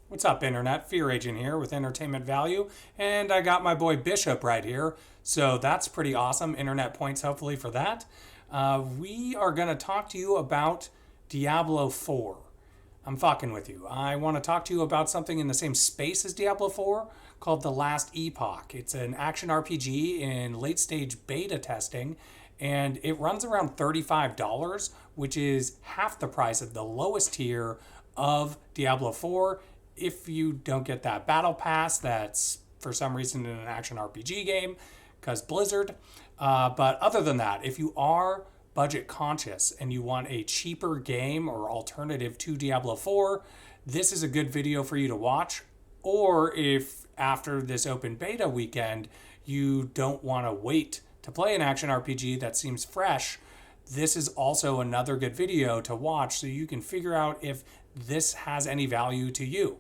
What's up, Internet? Fear Agent here with Entertainment Value, and I got my boy Bishop right here, so that's pretty awesome. Internet points, hopefully, for that. We are going to talk to you about Diablo 4. I'm fucking with you. I want to talk to you about something in the same space as Diablo 4 called The Last Epoch. It's an action RPG in late stage beta testing, and it runs around $35, which is half the price of the lowest tier of Diablo 4. If you don't get that battle pass, that's for some reason in an action RPG game, because Blizzard. But other than that, if you are budget conscious and you want a cheaper game or alternative to Diablo 4, this is a good video for you to watch. Or if after this open beta weekend, you don't want to wait to play an action RPG that seems fresh, this is also another good video to watch so you can figure out if this has any value to you.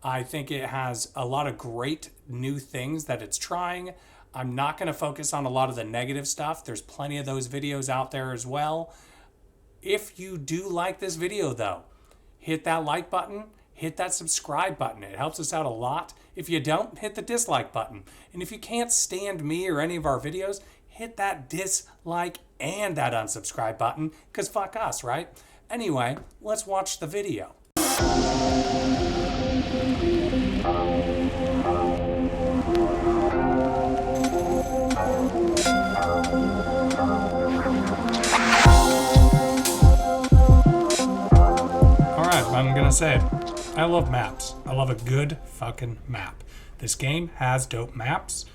I think it has a lot of great new things that it's trying. I'm not going to focus on a lot of the negative stuff. There's plenty of those videos out there as well. If you do like this video though, hit that like button, hit that subscribe button. It helps us out a lot. If you don't, hit the dislike button. And if you can't stand me or any of our videos, hit that dislike and that unsubscribe button, because fuck us, right? Anyway, let's watch the video. I'm gonna say it. I love maps. I love a good fucking map. This game has dope maps.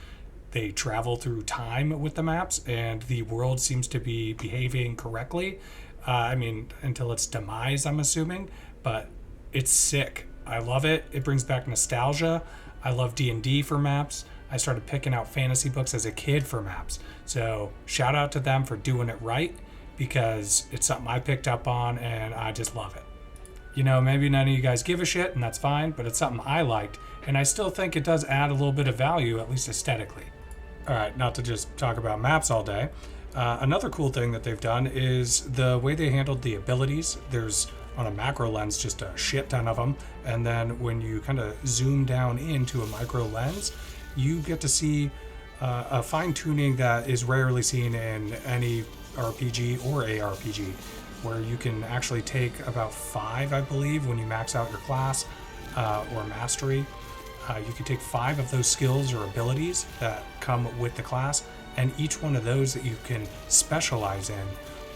They travel through time with the maps, and the world seems to be behaving correctly. Until its demise, I'm assuming, but it's sick. I love it. It brings back nostalgia. I love D&D for maps. I started picking out fantasy books as a kid for maps. So shout out to them for doing it right, because it's something I picked up on and I just love it. You know, maybe none of you guys give a shit, and that's fine, but it's something I liked, and I still think it does add a little bit of value, at least aesthetically. All right, not to just talk about maps all day. Another cool thing that they've done is the way they handled the abilities. There's, on a macro lens, just a shit ton of them, and then when you kind of zoom down into a micro lens, you get to see a fine-tuning that is rarely seen in any RPG or ARPG, where you can actually take about 5, I believe, when you max out your class or mastery. You can take 5 of those skills or abilities that come with the class, and each one of those that you can specialize in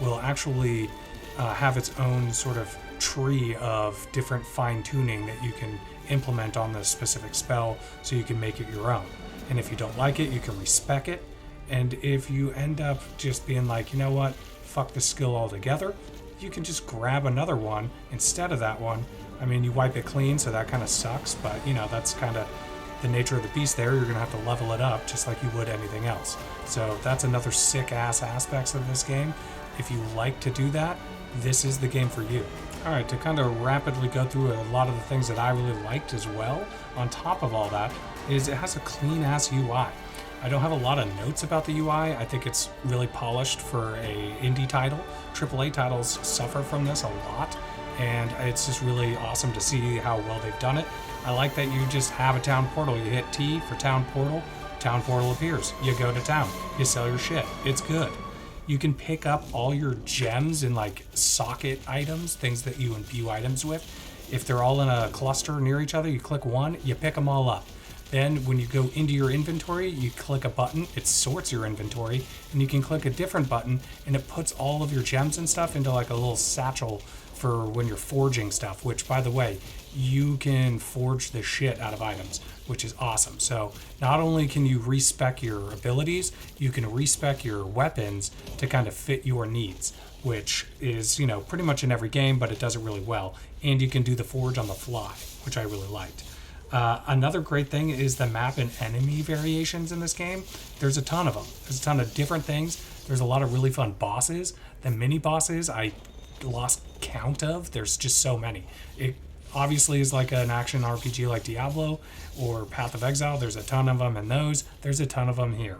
will actually have its own sort of tree of different fine-tuning that you can implement on the specific spell so you can make it your own. And if you don't like it, you can respec it. And if you end up just being like, you know what, fuck this skill altogether, you can just grab another one instead of that one. I mean, you wipe it clean, so that kind of sucks, but you know, that's kind of the nature of the beast there. You're gonna have to level it up just like you would anything else. So that's another sick ass aspects of this game. If you like to do that, this is the game for you. All right, to kind of rapidly go through a lot of the things that I really liked as well, on top of all that, is it has a clean ass UI. I don't have a lot of notes about the UI. I think it's really polished for a indie title. AAA titles suffer from this a lot, and it's just really awesome to see how well they've done it. I like that you just have a town portal. You hit T for town portal appears. You go to town, you sell your shit. It's good. You can pick up all your gems and like socket items, things that you imbue items with. If they're all in a cluster near each other, you click one, you pick them all up. Then when you go into your inventory, you click a button, it sorts your inventory, and you can click a different button and it puts all of your gems and stuff into like a little satchel for when you're forging stuff, which by the way, you can forge the shit out of items, which is awesome. So not only can you respec your abilities, you can respec your weapons to kind of fit your needs, which is, you know, pretty much in every game, but it does it really well. And you can do the forge on the fly, which I really liked. Another great thing is the map and enemy variations in this game. There's a ton of them. There's a ton of different things. There's a lot of really fun bosses. The mini bosses, I lost count of. There's just so many. It obviously is like an action RPG like Diablo or Path of Exile. There's a ton of them in those. There's a ton of them here.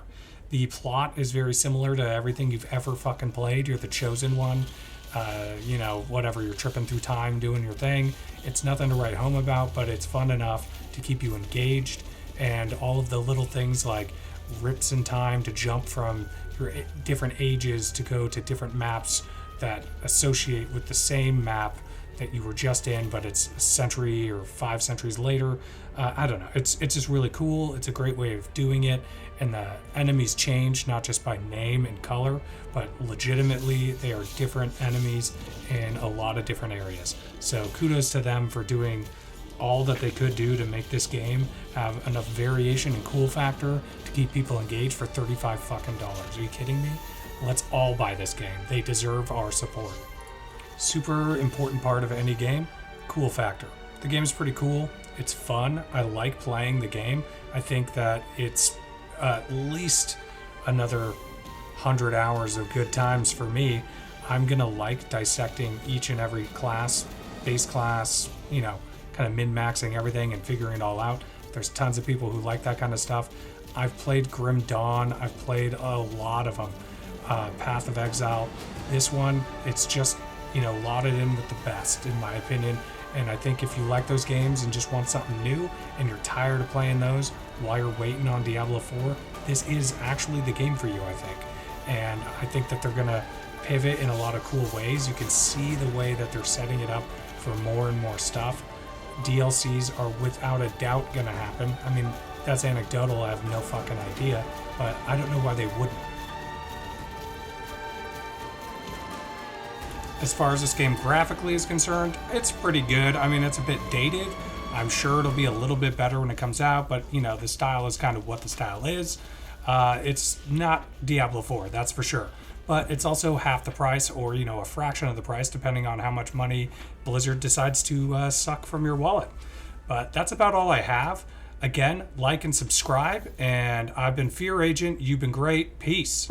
The plot is very similar to everything you've ever fucking played. You're the chosen one. Whatever, you're tripping through time, doing your thing, It's nothing to write home about, but it's fun enough to keep you engaged. And all of the little things like rips in time to jump from your different ages to go to different maps that associate with the same map that you were just in, but it's a century or 5 centuries later. I don't know. It's just really cool. It's a great way of doing it, and the enemies change not just by name and color, but legitimately they are different enemies in a lot of different areas. So kudos to them for doing all that they could do to make this game have enough variation and cool factor to keep people engaged for $35 fucking dollars. Are you kidding me? Let's all buy this game. They deserve our support. Super important part of any game, cool factor. The game is pretty cool. It's fun. I like playing the game. I think that it's at least another 100 hours of good times for me. I'm gonna like dissecting each and every class, base class, kind of min-maxing everything and figuring it all out. There's tons of people who like that kind of stuff. I've played Grim Dawn. I've played a lot of them. Path of Exile. This one, it's just lauded in with the best, in my opinion. And I think if you like those games and just want something new and you're tired of playing those while you're waiting on Diablo 4, this is actually the game for you, I think. And I think that they're going to pivot in a lot of cool ways. You can see the way that they're setting it up for more and more stuff. DLCs are without a doubt going to happen. I mean, that's anecdotal. I have no fucking idea, but I don't know why they wouldn't. As far as this game graphically is concerned, it's pretty good. I mean, it's a bit dated. I'm sure it'll be a little bit better when it comes out, but the style is kind of what the style is. It's not Diablo 4, that's for sure. But it's also half the price, or a fraction of the price, depending on how much money Blizzard decides to suck from your wallet. But that's about all I have. Again, like and subscribe, and I've been Fear Agent. You've been great. Peace.